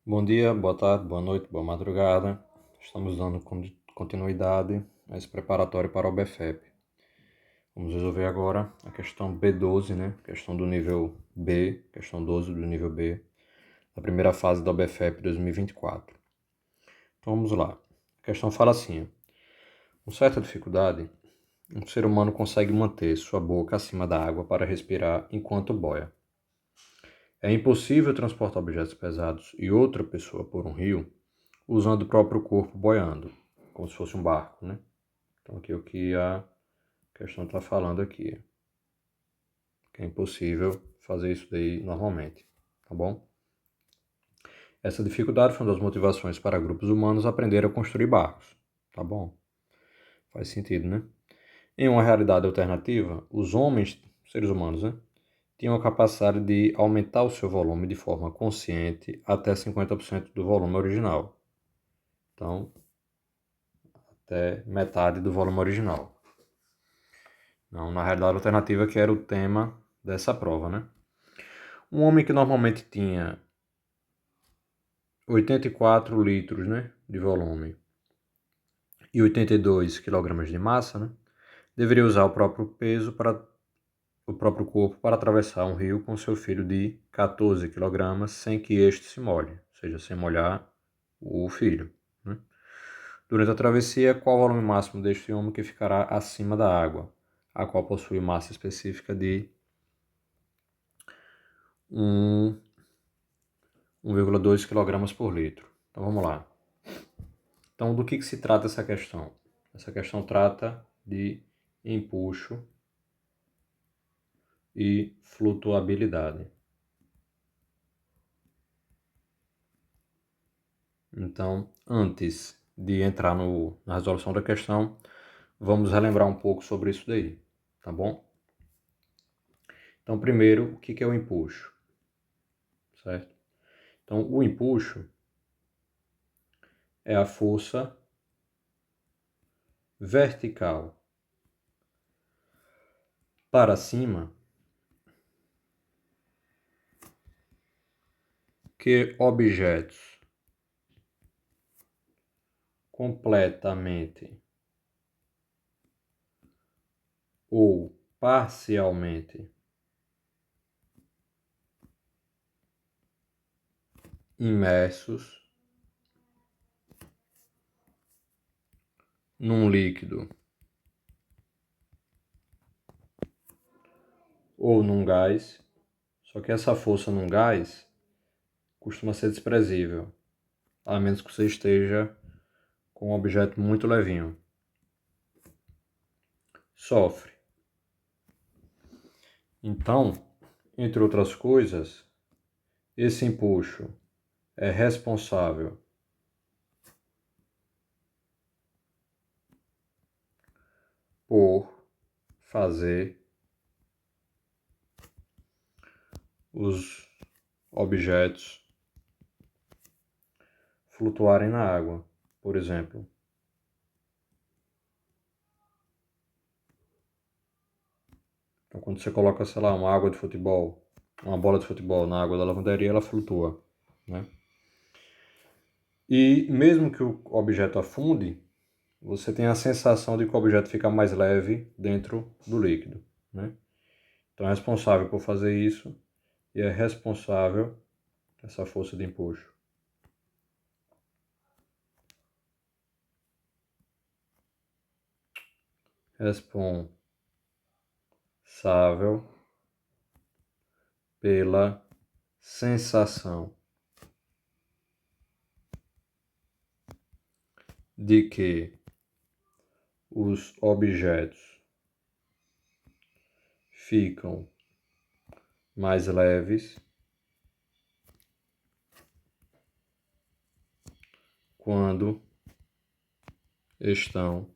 Bom dia, boa tarde, boa noite, boa madrugada. Estamos dando continuidade a esse preparatório para o BFEP. Vamos resolver agora a questão B12, né? Questão do nível B, questão 12 do nível B, da primeira fase do BFEP 2024. Então vamos lá. A questão fala assim: com certa dificuldade, um ser humano consegue manter sua boca acima da água para respirar enquanto boia. É impossível transportar objetos pesados e outra pessoa por um rio usando o próprio corpo boiando, como se fosse um barco, né? Então aqui é o que a questão está falando aqui, que é impossível fazer isso daí normalmente, tá bom? Essa dificuldade foi uma das motivações para grupos humanos aprenderem a construir barcos, tá bom? Faz sentido, né? Em uma realidade alternativa, os homens, seres humanos, né, tinham a capacidade de aumentar o seu volume de forma consciente até 50% do volume original. Então, até metade do volume original. Não, na realidade alternativa que era o tema dessa prova, né? Um homem que normalmente tinha 84 litros, né, de volume e 82 quilogramas de massa, né, deveria usar o próprio peso para o próprio corpo para atravessar um rio com seu filho de 14 quilogramas sem que este se molhe, ou seja, sem molhar o filho, né? Durante a travessia, qual o volume máximo deste homem que ficará acima da água, a qual possui massa específica de 1,2 kg por litro. Então vamos lá. Então do que se trata essa questão? Essa questão trata de empuxo e flutuabilidade. Então, antes de entrar na resolução da questão, vamos relembrar um pouco sobre isso daí, tá bom? Então, primeiro, o que é o empuxo? Certo? Então, o empuxo é a força vertical para cima que objetos completamente ou parcialmente imersos num líquido ou num gás, só que essa força num gás costuma ser desprezível, a menos que você esteja com um objeto muito levinho. Sofre. Então, entre outras coisas, esse empuxo é responsável por fazer os objetos flutuarem na água, por exemplo. Então, quando você coloca, sei lá, uma água de futebol, uma bola de futebol na água da lavanderia, ela flutua, né? E mesmo que o objeto afunde, você tem a sensação de que o objeto fica mais leve dentro do líquido, né? Então é responsável por fazer isso e é responsável essa força de empuxo. Responsável pela sensação de que os objetos ficam mais leves quando estão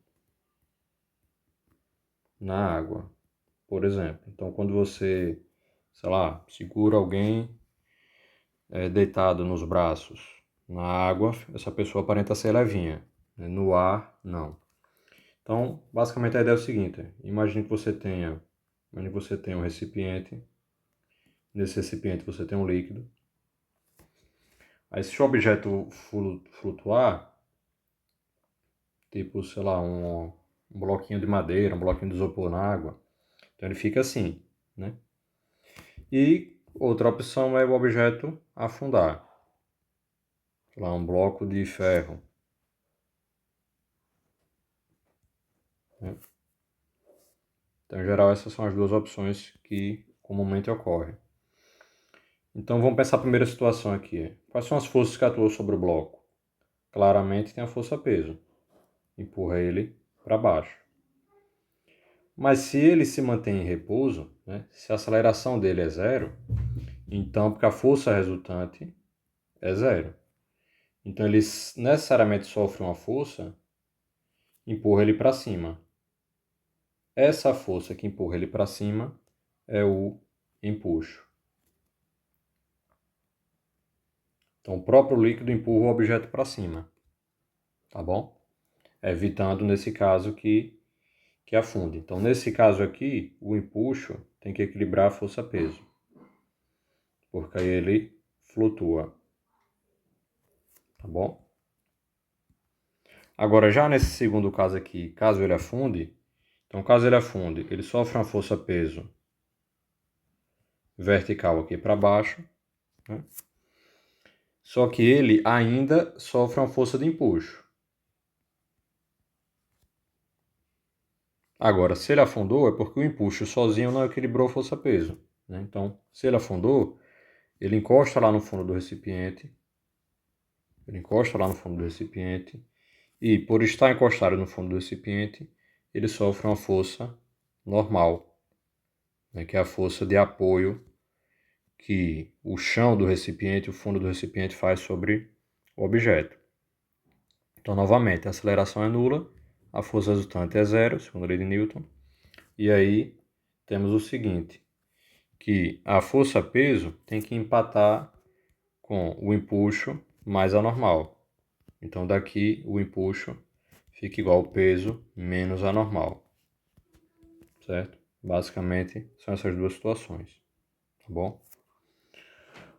na água, por exemplo. Então, quando você, sei lá, segura alguém deitado nos braços na água, essa pessoa aparenta ser levinha, né? No ar, não. Então, basicamente a ideia é o seguinte: imagine que você tenha um recipiente. Nesse recipiente você tem um líquido. Aí se o objeto flutuar, tipo, sei lá, um bloquinho de madeira, um bloquinho de isopor na água, então ele fica assim, né? E outra opção é o objeto afundar. Sei lá, um bloco de ferro, né? Então, em geral, essas são as duas opções que comumente ocorrem. Então, vamos pensar a primeira situação aqui. Quais são as forças que atuam sobre o bloco? Claramente tem a força peso. Empurra ele para baixo. Mas se ele se mantém em repouso, né, se a aceleração dele é zero, então, porque a força resultante é zero. Então, ele necessariamente sofre uma força, empurra ele para cima. Essa força que empurra ele para cima é o empuxo. Então, o próprio líquido empurra o objeto para cima, tá bom? Evitando, nesse caso, que afunde. Então, nesse caso aqui, o empuxo tem que equilibrar a força-peso, porque aí ele flutua, tá bom? Agora, já nesse segundo caso aqui, caso ele afunde, então, caso ele afunde, ele sofre uma força-peso vertical aqui para baixo, né? Só que ele ainda sofre uma força de empuxo. Agora, se ele afundou, é porque o empuxo sozinho não equilibrou força-peso, né? Então, se ele afundou, ele encosta lá no fundo do recipiente, e por estar encostado no fundo do recipiente, ele sofre uma força normal, né? Que é a força de apoio que o chão do recipiente, o fundo do recipiente faz sobre o objeto. Então, novamente, a aceleração é nula, a força resultante é zero, segundo a lei de Newton, e aí temos o seguinte, que a força-peso tem que empatar com o empuxo mais a normal. Então, daqui o empuxo fica igual ao peso menos a normal, certo? Basicamente, são essas duas situações, tá bom?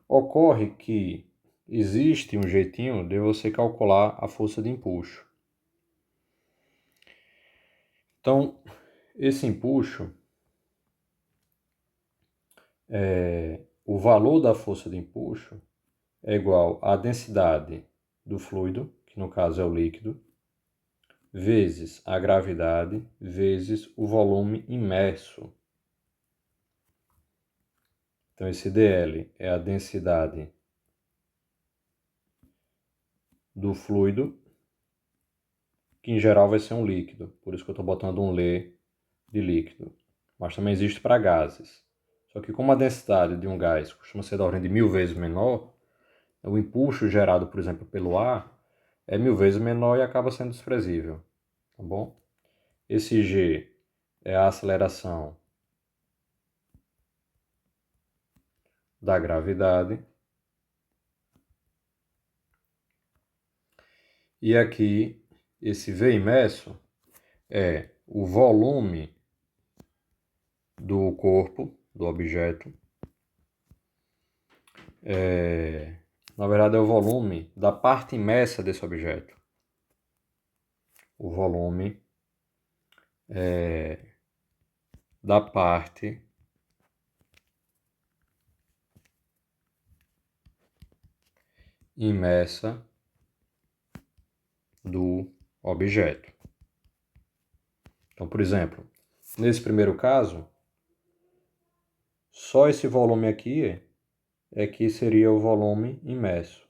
Ocorre que existe um jeitinho de você calcular a força de empuxo. Então, esse empuxo, o valor da força de empuxo é igual à densidade do fluido, que no caso é o líquido, vezes a gravidade, vezes o volume imerso. Então, esse dl é a densidade do fluido, que em geral vai ser um líquido, por isso que eu estou botando um L de líquido. Mas também existe para gases. Só que como a densidade de um gás costuma ser da ordem de 1000 vezes menor, o empuxo gerado, por exemplo, pelo ar é 1000 vezes menor e acaba sendo desprezível, tá bom? Esse G é a aceleração da gravidade. E aqui, esse V imerso é o volume do corpo, do objeto. Na verdade, é o volume da parte imersa desse objeto. O volume da parte imersa do objeto. Então, por exemplo, nesse primeiro caso, só esse volume aqui é que seria o volume imerso.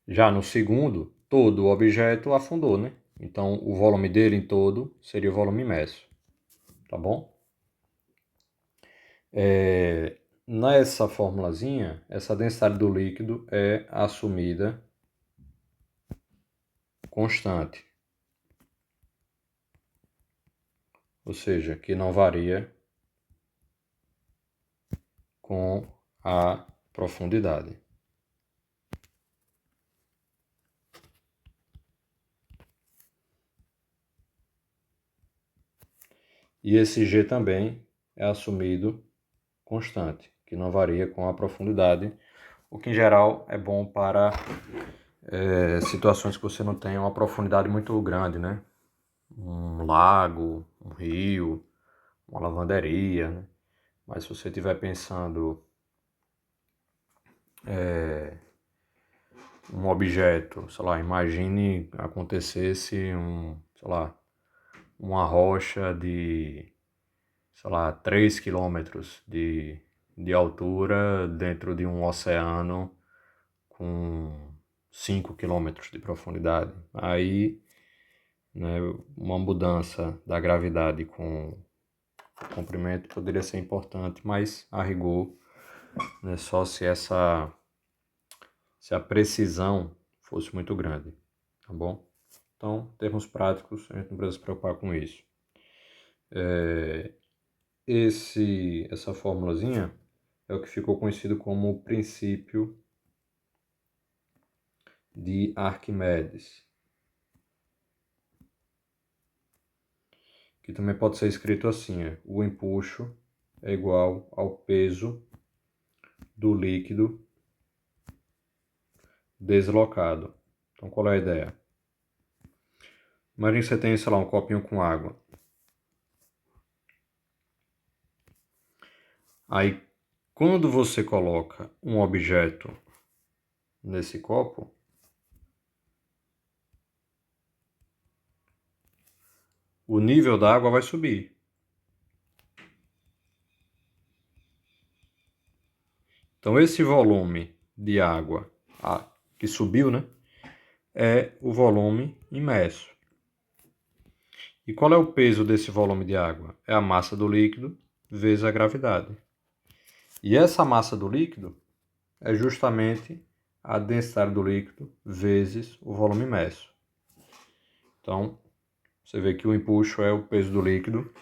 Já no segundo, todo o objeto afundou, né? Então, o volume dele em todo seria o volume imerso, tá bom? Nessa formulazinha, essa densidade do líquido é assumida constante, ou seja, que não varia com a profundidade. E esse G também é assumido constante, que não varia com a profundidade, o que em geral é bom para situações que você não tem uma profundidade muito grande, né? Um lago, um rio, uma lavanderia, né? Mas se você estiver pensando um objeto, sei lá, imagine acontecesse sei lá, uma rocha de, sei lá, 3 quilômetros de altura dentro de um oceano com 5 quilômetros de profundidade. Aí, né, uma mudança da gravidade com o comprimento poderia ser importante, mas a rigor, né, só se a precisão fosse muito grande, tá bom? Então, em termos práticos, a gente não precisa se preocupar com isso. Essa formulazinha é o que ficou conhecido como o princípio de Arquimedes, que também pode ser escrito assim: o empuxo é igual ao peso do líquido deslocado. Então, qual é a ideia? Imagine que você tem, sei lá, um copinho com água. Aí, quando você coloca um objeto nesse copo, o nível da água vai subir. Então, esse volume de água que subiu, né, é o volume imerso. E qual é o peso desse volume de água? É a massa do líquido vezes a gravidade. E essa massa do líquido é justamente a densidade do líquido vezes o volume imerso. Então, você vê que o empuxo é o peso do líquido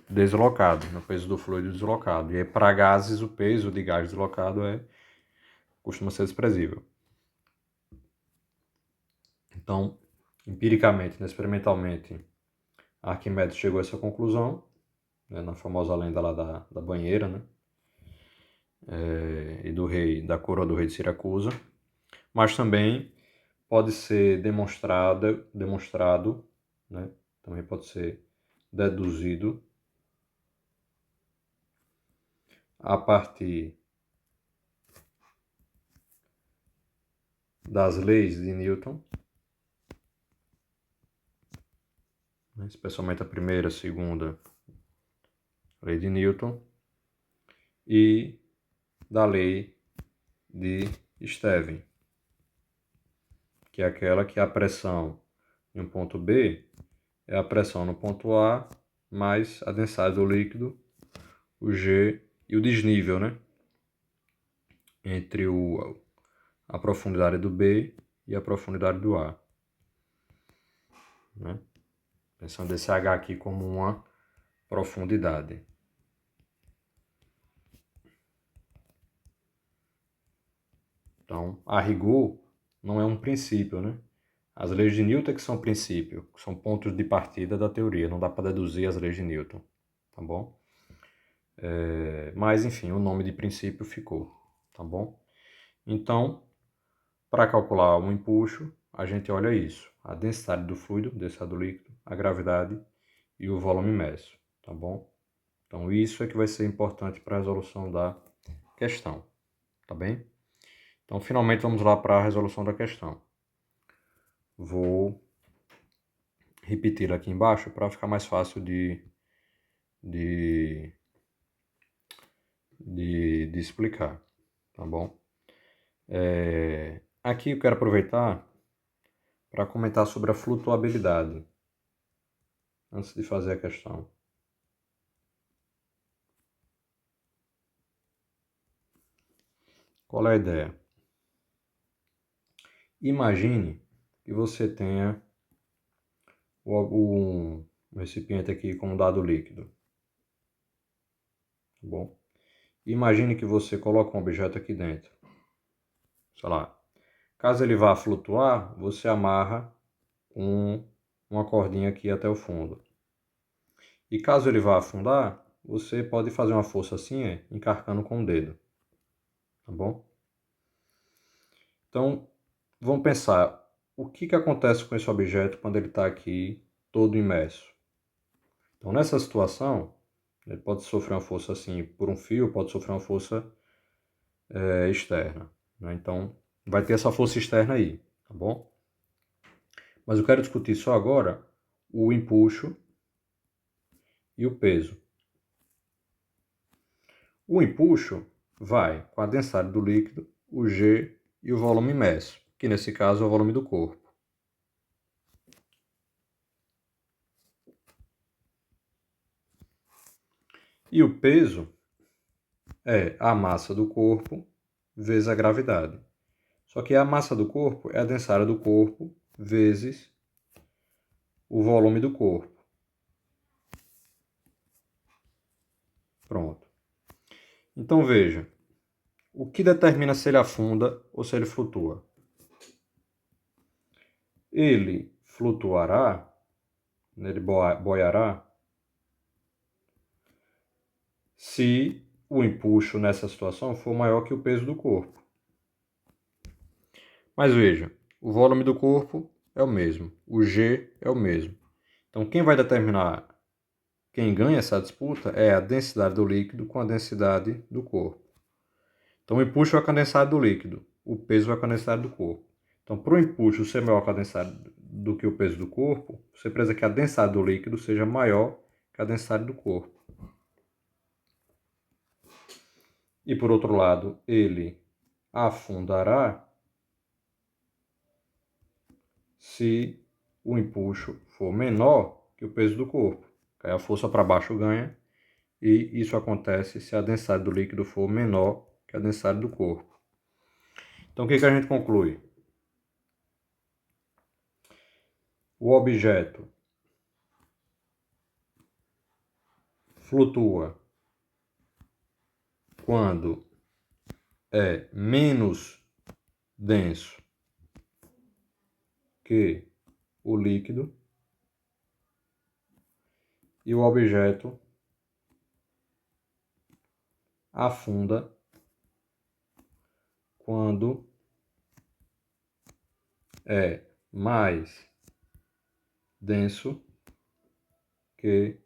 deslocado, o peso do fluido deslocado. E aí, para gases, o peso de gás deslocado costuma ser desprezível. Então, empiricamente, experimentalmente, Arquimedes chegou a essa conclusão, né, na famosa lenda lá da banheira, né? E da coroa do rei de Siracusa, mas também pode ser demonstrado, né? Também pode ser deduzido a partir das leis de Newton, né? Especialmente a primeira, a segunda lei de Newton, e da lei de Stevin, que é aquela que a pressão em um ponto B é a pressão no ponto A mais a densidade do líquido, o G, e o desnível, né? Entre a profundidade do B e a profundidade do A. Né? Pensando esse H aqui como uma profundidade. Então, a rigor, não é um princípio, né? As leis de Newton que são princípio, que são pontos de partida da teoria. Não dá para deduzir as leis de Newton, tá bom? Mas, enfim, o nome de princípio ficou, tá bom? Então, para calcular um empuxo, a gente olha isso: a densidade do fluido, densidade do líquido, a gravidade e o volume imerso, tá bom? Então, isso é que vai ser importante para a resolução da questão, tá bem? Então, finalmente, vamos lá para a resolução da questão. Vou repetir aqui embaixo para ficar mais fácil de, de explicar, tá bom? Aqui eu quero aproveitar para comentar sobre a flutuabilidade, antes de fazer a questão. Qual é a ideia? Imagine que você tenha um recipiente aqui com um dado líquido. Tá bom? Imagine que você coloca um objeto aqui dentro. Sei lá. Caso ele vá flutuar, você amarra uma cordinha aqui até o fundo. E caso ele vá afundar, você pode fazer uma força assim, encarcando com o dedo. Tá bom? Então, vamos pensar, o que acontece com esse objeto quando ele está aqui todo imerso? Então, nessa situação, ele pode sofrer uma força assim por um fio, pode sofrer uma força externa, né? Então, vai ter essa força externa aí, tá bom? Mas eu quero discutir só agora o empuxo e o peso. O empuxo vai com a densidade do líquido, o G e o volume imerso, que nesse caso é o volume do corpo. E o peso é a massa do corpo vezes a gravidade. Só que a massa do corpo é a densidade do corpo vezes o volume do corpo. Pronto. Então veja, o que determina se ele afunda ou se ele flutua? Ele flutuará, ele boiará, se o empuxo nessa situação for maior que o peso do corpo. Mas veja, o volume do corpo é o mesmo, o G é o mesmo. Então quem vai determinar quem ganha essa disputa é a densidade do líquido com a densidade do corpo. Então o empuxo vai com a densidade do líquido, o peso vai com a densidade do corpo. Então para o empuxo ser maior que a densidade do que o peso do corpo, você precisa que a densidade do líquido seja maior que a densidade do corpo. E por outro lado, ele afundará se o empuxo for menor que o peso do corpo. Aí a força para baixo ganha, e isso acontece se a densidade do líquido for menor que a densidade do corpo. Então o que a gente conclui? O objeto flutua quando é menos denso que o líquido, e o objeto afunda quando é mais denso que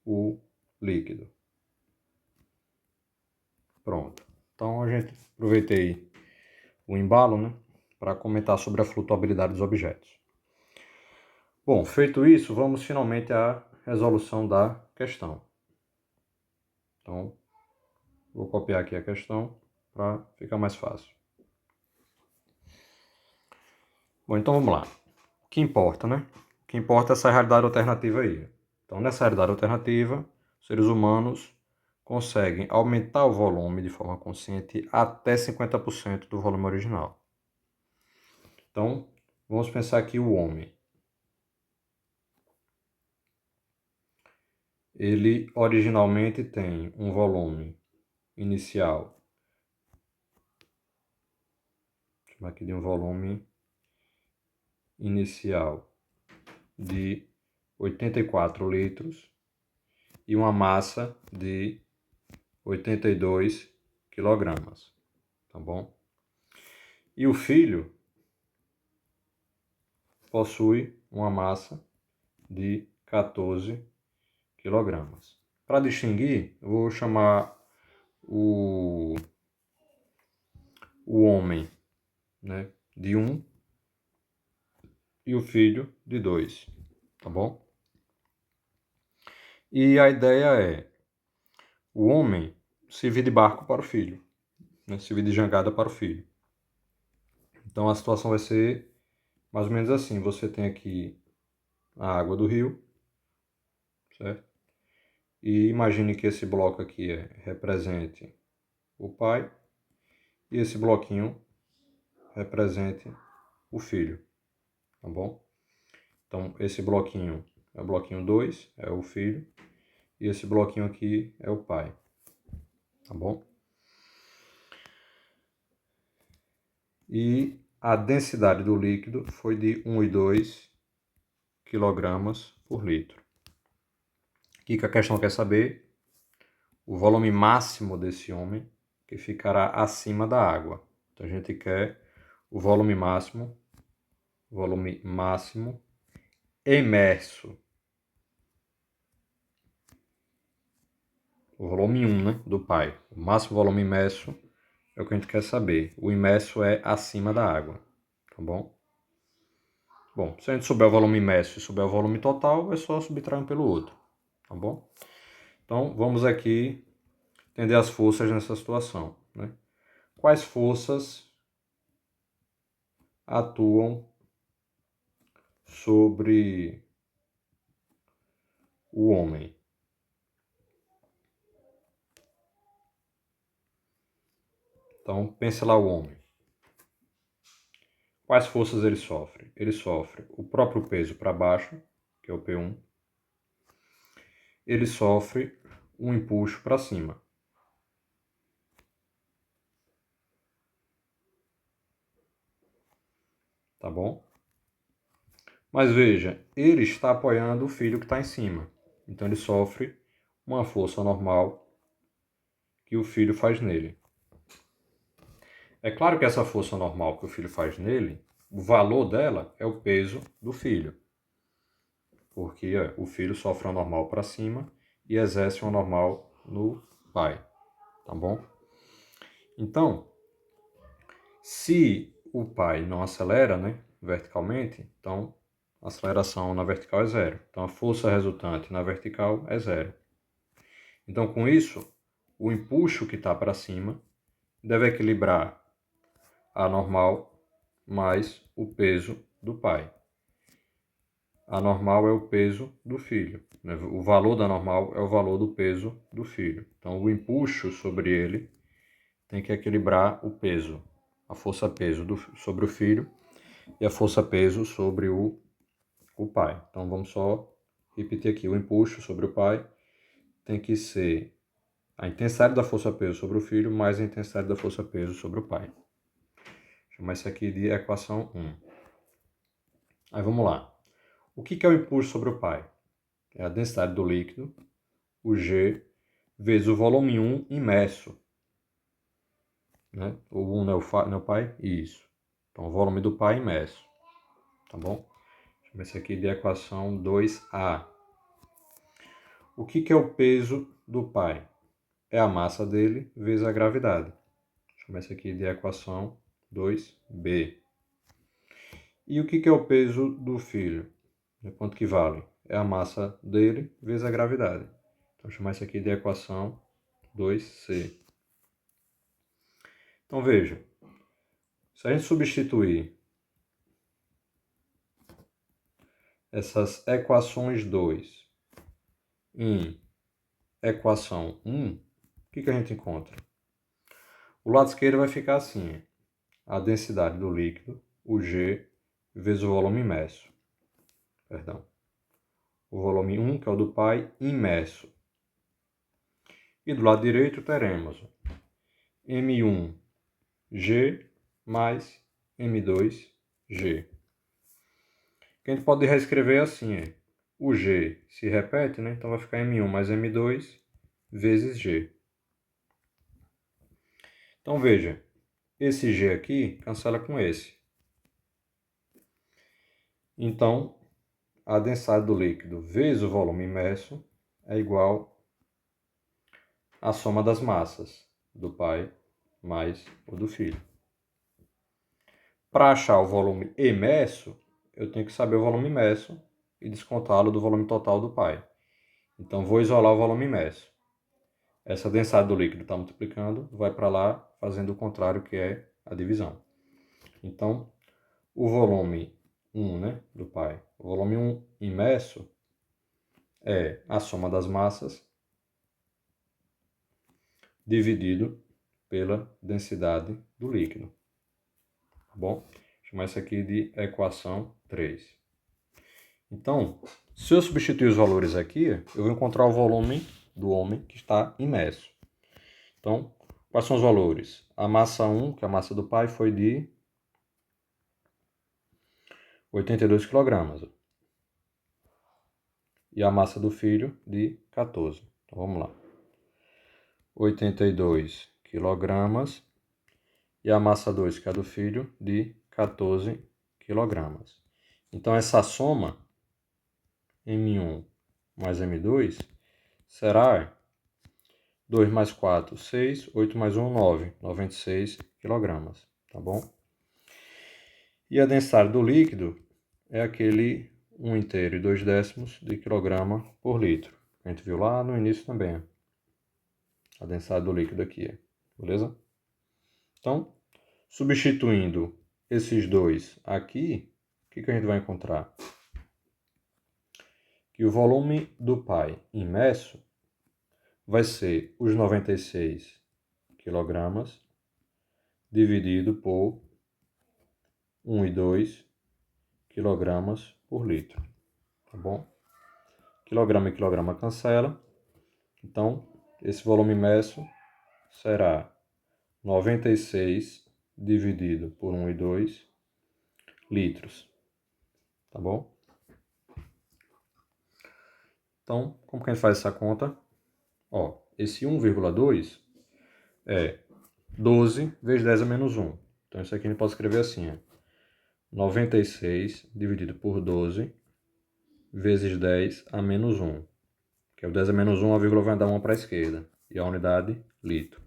o líquido. Pronto. Então a gente aproveitei o embalo, né, para comentar sobre a flutuabilidade dos objetos. Bom, feito isso, vamos finalmente à resolução da questão. Então, vou copiar aqui a questão para ficar mais fácil. Bom, então vamos lá. O que importa, né? O que importa é essa realidade alternativa aí. Então, nessa realidade alternativa, os seres humanos conseguem aumentar o volume de forma consciente até 50% do volume original. Então, vamos pensar aqui o homem. Ele originalmente tem um volume inicial, vou chamar aqui de um volume inicial de 84 litros e uma massa de 82 quilogramas, tá bom? E o filho possui uma massa de 14 quilogramas. Para distinguir, eu vou chamar o homem, né, de 1 e o filho de 2, tá bom? E a ideia é, o homem servir de barco para o filho, né, servir de jangada para o filho. Então a situação vai ser mais ou menos assim, você tem aqui a água do rio, certo? E imagine que esse bloco aqui represente o pai e esse bloquinho represente o filho, tá bom? Então esse bloquinho é o bloquinho 2, é o filho, e esse bloquinho aqui é o pai, tá bom? E a densidade do líquido foi de 1,2 kg por litro. O que a questão quer saber? O volume máximo desse homem, que ficará acima da água. Então a gente quer o volume máximo emerso. O volume 1, né, do pai. O máximo volume imerso é o que a gente quer saber. O imerso é acima da água, tá bom? Bom, se a gente souber o volume imerso e souber o volume total, é só subtrair um pelo outro, tá bom? Então, vamos aqui entender as forças nessa situação, né? Quais forças atuam sobre o homem? Então, pense lá o homem. Quais forças ele sofre? Ele sofre o próprio peso para baixo, que é o P1. Ele sofre um empuxo para cima. Tá bom? Mas veja, ele está apoiando o filho que está em cima. Então ele sofre uma força normal que o filho faz nele. É claro que essa força normal que o filho faz nele, o valor dela é o peso do filho. Porque o filho sofre uma normal para cima e exerce uma normal no pai. Tá bom? Então, se o pai não acelera, né, verticalmente, então a aceleração na vertical é zero. Então a força resultante na vertical é zero. Então com isso, o empuxo que está para cima deve equilibrar a normal mais o peso do pai. A normal é o peso do filho. Né? O valor da normal é o valor do peso do filho. Então o empuxo sobre ele tem que equilibrar o peso. A força peso sobre o filho e a força peso sobre o pai. Então vamos só repetir aqui. O empuxo sobre o pai tem que ser a intensidade da força peso sobre o filho mais a intensidade da força peso sobre o pai. Vou chamar isso aqui de equação 1. Aí vamos lá. O que é o empuxo sobre o pai? É a densidade do líquido, o G, vezes o volume 1 imerso. Né? O 1 não é o pai? Isso. Então o volume do pai imerso. Tá bom? Chama isso aqui de equação 2A. O que é o peso do pai? É a massa dele vezes a gravidade. Chama isso aqui de equação 2B. E o que é o peso do filho? Quanto que vale? É a massa dele vezes a gravidade. Então, chamar isso aqui de equação 2C. Então, veja. Se a gente substituir essas equações 2 em equação 1, o que a gente encontra? O lado esquerdo vai ficar assim. A densidade do líquido, o G, vezes o volume imerso. Perdão. O volume 1, que é o do pai, imerso. E do lado direito teremos M1G mais M2G. Que a gente pode reescrever assim. O G se repete, né? Então vai ficar M1 mais M2 vezes G. Então veja, esse G aqui cancela com esse. Então, a densidade do líquido vezes o volume imerso é igual à soma das massas do pai mais o do filho. Para achar o volume imerso, eu tenho que saber o volume imerso e descontá-lo do volume total do pai. Então, vou isolar o volume imerso. Essa densidade do líquido está multiplicando, vai para lá, fazendo o contrário, que é a divisão. Então, o volume 1, né, do pai, o volume 1 imerso é a soma das massas dividido pela densidade do líquido. Tá bom? Vou chamar isso aqui de equação 3. Então, se eu substituir os valores aqui, eu vou encontrar o volume do homem que está imerso. Então, quais são os valores? A massa 1, que é a massa do pai, foi de 82 kg. E a massa do filho de 14. Então, vamos lá. 82 kg. E a massa 2, que é a do filho, de 14 kg. Então, essa soma, M1 mais M2, será 2 mais 4, 6, 8 mais 1, 9, 96 kg, tá bom? E a densidade do líquido é aquele 1 inteiro e 2 décimos de quilograma por litro. A gente viu lá no início também. A densidade do líquido aqui, beleza? Então, substituindo esses dois aqui, o que a gente vai encontrar? Que o volume do pai imerso vai ser os 96 kg dividido por 1,2 kg por litro, tá bom? Quilograma e quilograma cancela, então esse volume imerso será 96 dividido por 1,2 litros, tá bom? Então, como que a gente faz essa conta? Ó, esse 1,2 é 12 vezes 10 a menos 1. Então, isso aqui a gente pode escrever assim, ó. 96 dividido por 12 vezes 10 a menos 1. Que é o 10 a menos 1, a vírgula vai dar 1 para a esquerda. E a unidade, litro.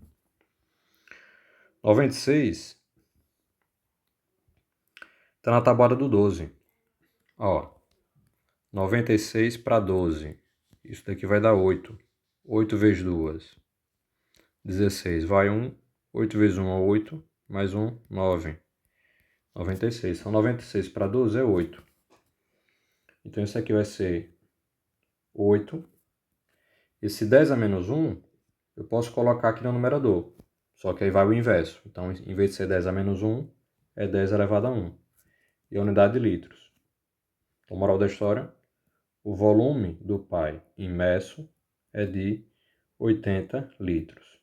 96 está na tabuada do 12. Ó, 96 para 12. Isso daqui vai dar 8. 8 vezes 2, 16. Vai 1. 8 vezes 1 é 8. Mais 1, 9. 96. Então, 96 para 12 é 8. Então, isso aqui vai ser 8. Esse 10 a menos 1, eu posso colocar aqui no numerador. Só que aí vai o inverso. Então, em vez de ser 10 a menos 1, é 10 elevado a 1. E a unidade de litros. Então, moral da história, o volume do pai imerso é de 80 litros.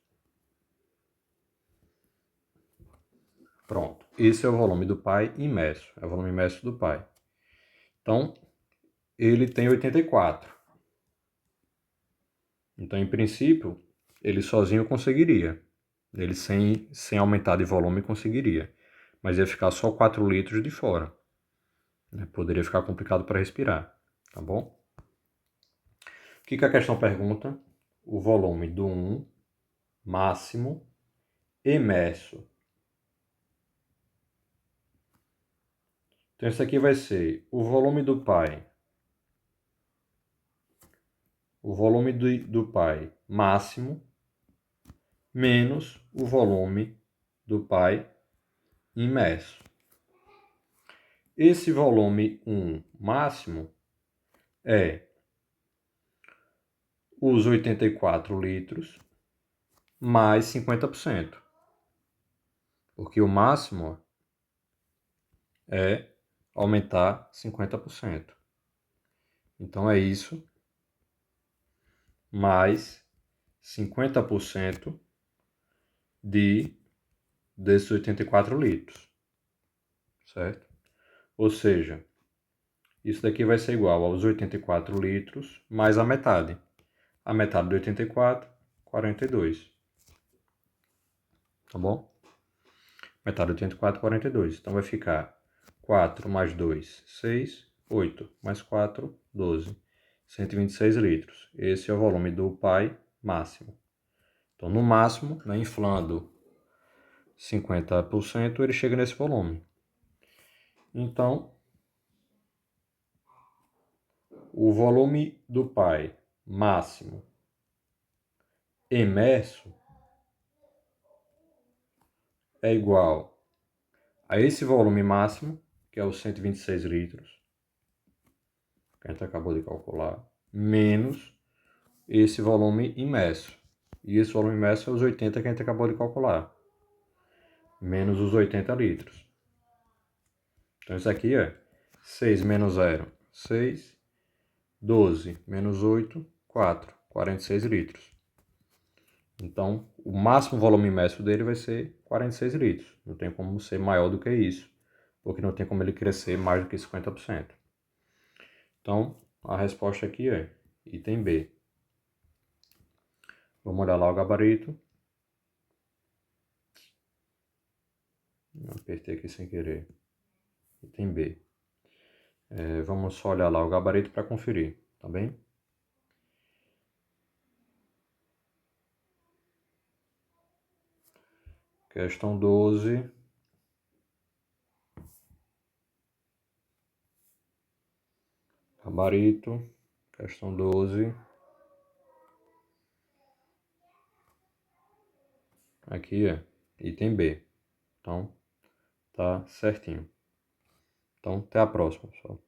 Pronto. Esse é o volume do pai imerso. É o volume imerso do pai. Então, ele tem 84. Então, em princípio, ele sozinho conseguiria. Ele sem aumentar de volume conseguiria. Mas ia ficar só 4 litros de fora. Poderia ficar complicado para respirar. Tá bom? O que a questão pergunta? O volume do 1 máximo imerso. Então, isso aqui vai ser o volume do pai. O volume do pai máximo menos o volume do pai imerso. Esse volume 1 máximo é os 84 litros mais 50%. Porque o máximo é aumentar 50%. Então é isso mais 50% desses 84 litros. Certo? Ou seja, isso daqui vai ser igual aos 84 litros mais a metade. A metade de 84, 42. Tá bom? Metade de 84, 42. Então vai ficar 4 mais 2, 6, 8. Mais 4, 12. 126 litros. Esse é o volume do pai máximo. Então, no máximo, né, inflando 50%, ele chega nesse volume. Então, o volume do pai máximo imerso é igual a esse volume máximo, que é os 126 litros, que a gente acabou de calcular, menos esse volume imerso. E esse volume imerso é os 80 que a gente acabou de calcular, menos os 80 litros. Então isso aqui é 6 menos 0, 6, 12 menos 8, 4, 46 litros. Então, o máximo volume imerso dele vai ser 46 litros. Não tem como ser maior do que isso, porque não tem como ele crescer mais do que 50%. Então, a resposta aqui é item B. Vamos olhar lá o gabarito. Apertei aqui sem querer. item B. Vamos só olhar lá o gabarito para conferir, tá bem? Questão 12. Gabarito. Questão 12. Aqui é item B. Então, tá certinho. Então, até a próxima, pessoal.